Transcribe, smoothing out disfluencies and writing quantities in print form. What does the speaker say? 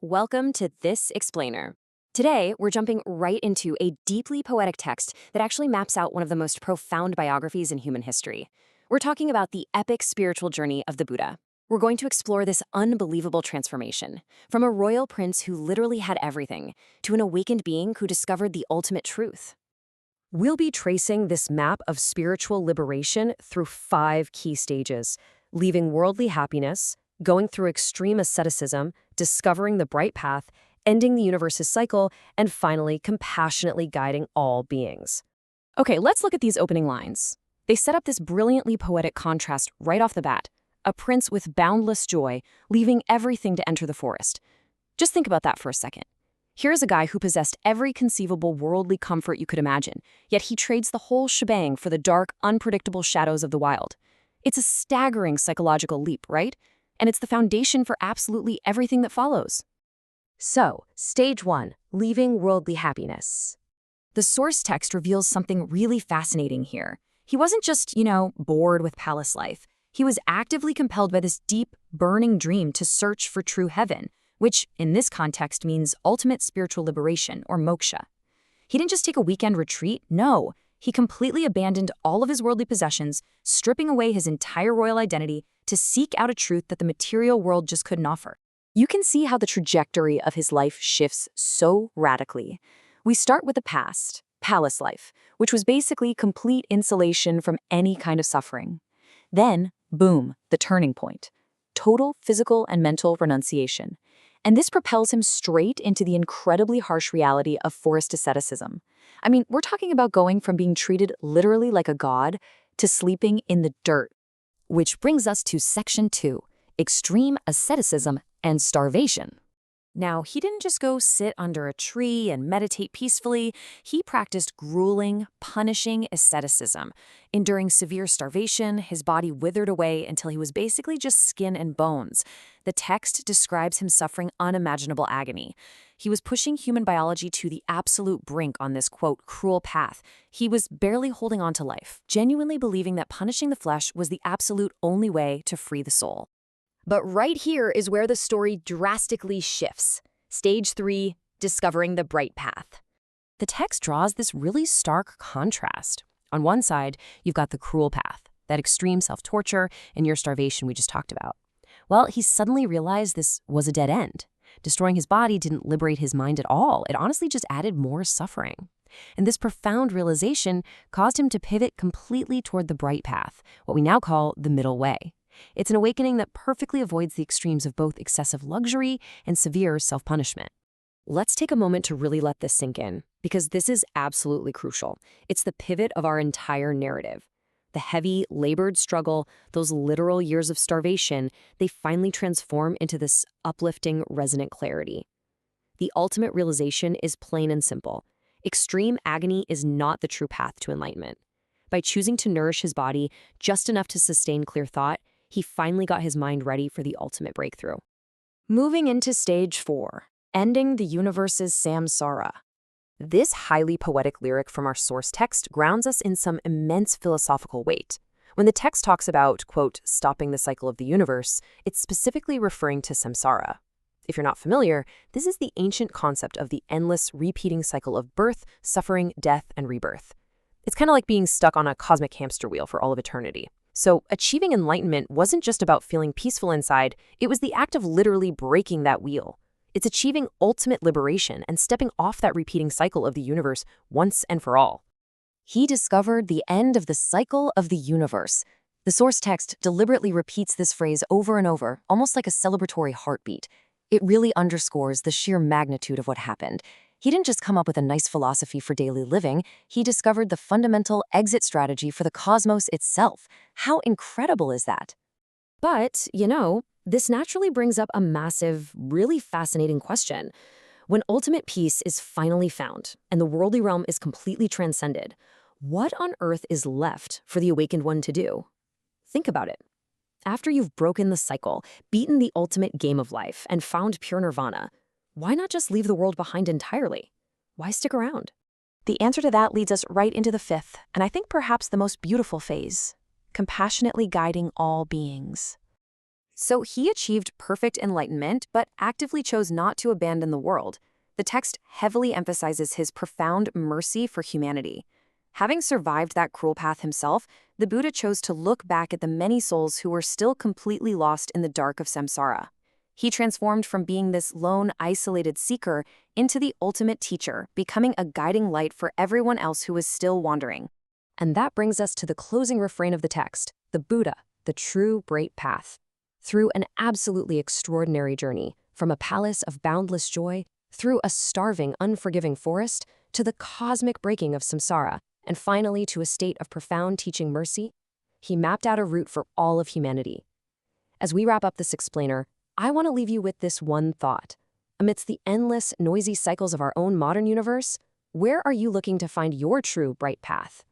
Welcome to This Explainer. Today, we're jumping right into a deeply poetic text that actually maps out one of the most profound biographies in human history. We're talking about the epic spiritual journey of the Buddha. We're going to explore this unbelievable transformation, from a royal prince who literally had everything, to an awakened being who discovered the ultimate truth. We'll be tracing this map of spiritual liberation through 5 key stages, leaving worldly happiness, going through extreme asceticism, discovering the bright path, ending the universe's cycle, and finally compassionately guiding all beings. Okay, let's look at these opening lines. They set up this brilliantly poetic contrast right off the bat. A prince with boundless joy, leaving everything to enter the forest. Just think about that for a second. Here's a guy who possessed every conceivable worldly comfort you could imagine, yet he trades the whole shebang for the dark, unpredictable shadows of the wild. It's a staggering psychological leap, right? And it's the foundation for absolutely everything that follows. So, stage 1, leaving worldly happiness. The source text reveals something really fascinating here. He wasn't just, bored with palace life. He was actively compelled by this deep, burning dream to search for true heaven, which, in this context, means ultimate spiritual liberation, or moksha. He didn't just take a weekend retreat, no. He completely abandoned all of his worldly possessions, stripping away his entire royal identity to seek out a truth that the material world just couldn't offer. You can see how the trajectory of his life shifts so radically. We start with the past, palace life, which was basically complete insulation from any kind of suffering. Then, boom, the turning point. Total physical and mental renunciation. And this propels him straight into the incredibly harsh reality of forest asceticism. I mean, we're talking about going from being treated literally like a god to sleeping in the dirt. Which brings us to section 2, extreme asceticism and starvation. Now, he didn't just go sit under a tree and meditate peacefully. He practiced grueling, punishing asceticism. Enduring severe starvation, his body withered away until he was basically just skin and bones. The text describes him suffering unimaginable agony. He was pushing human biology to the absolute brink on this, quote, cruel path. He was barely holding on to life, genuinely believing that punishing the flesh was the absolute only way to free the soul. But right here is where the story drastically shifts. Stage 3, discovering the bright path. The text draws this really stark contrast. On one side, you've got the cruel path, that extreme self-torture and near starvation we just talked about. Well, he suddenly realized this was a dead end. Destroying his body didn't liberate his mind at all. It honestly just added more suffering. And this profound realization caused him to pivot completely toward the bright path, what we now call the middle way. It's an awakening that perfectly avoids the extremes of both excessive luxury and severe self-punishment. Let's take a moment to really let this sink in, because this is absolutely crucial. It's the pivot of our entire narrative. The heavy, labored struggle, those literal years of starvation, they finally transform into this uplifting, resonant clarity. The ultimate realization is plain and simple. Extreme agony is not the true path to enlightenment. By choosing to nourish his body just enough to sustain clear thought, he finally got his mind ready for the ultimate breakthrough. Moving into stage 4, ending the universe's samsara. This highly poetic lyric from our source text grounds us in some immense philosophical weight. When the text talks about, quote, stopping the cycle of the universe, it's specifically referring to samsara. If you're not familiar, this is the ancient concept of the endless, repeating cycle of birth, suffering, death, and rebirth. It's kind of like being stuck on a cosmic hamster wheel for all of eternity. So achieving enlightenment wasn't just about feeling peaceful inside, it was the act of literally breaking that wheel. It's achieving ultimate liberation and stepping off that repeating cycle of the universe once and for all. He discovered the end of the cycle of the universe. The source text deliberately repeats this phrase over and over, almost like a celebratory heartbeat. It really underscores the sheer magnitude of what happened. He didn't just come up with a nice philosophy for daily living, he discovered the fundamental exit strategy for the cosmos itself. How incredible is that? But, this naturally brings up a massive, really fascinating question. When ultimate peace is finally found, and the worldly realm is completely transcended, what on earth is left for the awakened one to do? Think about it. After you've broken the cycle, beaten the ultimate game of life, and found pure nirvana, why not just leave the world behind entirely? Why stick around? The answer to that leads us right into the 5th, and I think perhaps the most beautiful phase, compassionately guiding all beings. So he achieved perfect enlightenment, but actively chose not to abandon the world. The text heavily emphasizes his profound mercy for humanity. Having survived that cruel path himself, the Buddha chose to look back at the many souls who were still completely lost in the dark of samsara. He transformed from being this lone, isolated seeker into the ultimate teacher, becoming a guiding light for everyone else who was still wandering. And that brings us to the closing refrain of the text, the Buddha, the true bright path. Through an absolutely extraordinary journey, from a palace of boundless joy, through a starving, unforgiving forest, to the cosmic breaking of samsara, and finally to a state of profound teaching mercy, he mapped out a route for all of humanity. As we wrap up this explainer, I want to leave you with this one thought. Amidst the endless, noisy cycles of our own modern universe, where are you looking to find your true bright path?